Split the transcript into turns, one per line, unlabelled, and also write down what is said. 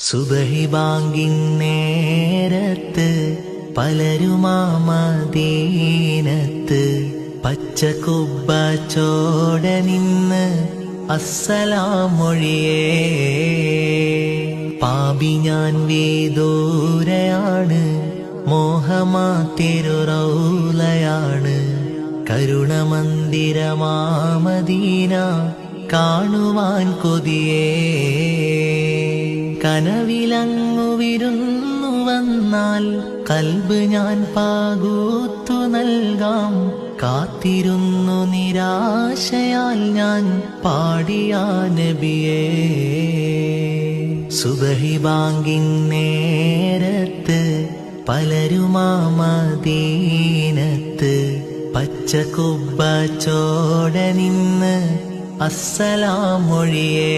സുബഹി ബാങ്കിൻ നേരത്ത് പലരുമാ മദീനത്ത് പച്ചക്കുബ്ബ ചോട നിന്ന് അസ്സലാമൊഴിയേ. പാപി ഞാൻ വീദൂരയാണ്, മോഹമാ തിരുറൗലയാണ്. കരുണമന്ദിരമാ മദീന കാണുവാൻ കൊതിയേ. കനവിലങ്ങു വിരുന്നു വന്നാൽ കൽബ് ഞാൻ പാകൂത്തു നൽകാം. കാത്തിരുന്നു നിരാശയാൽ ഞാൻ പാടിയാ നബിയേ. സുബഹി ബാങ്കിൻ നേരത്ത് പലരുമാ മദീനത്ത് പച്ചക്കുബ്ബ ചോട നിന്ന് അസ്സലാമൊഴിയേ.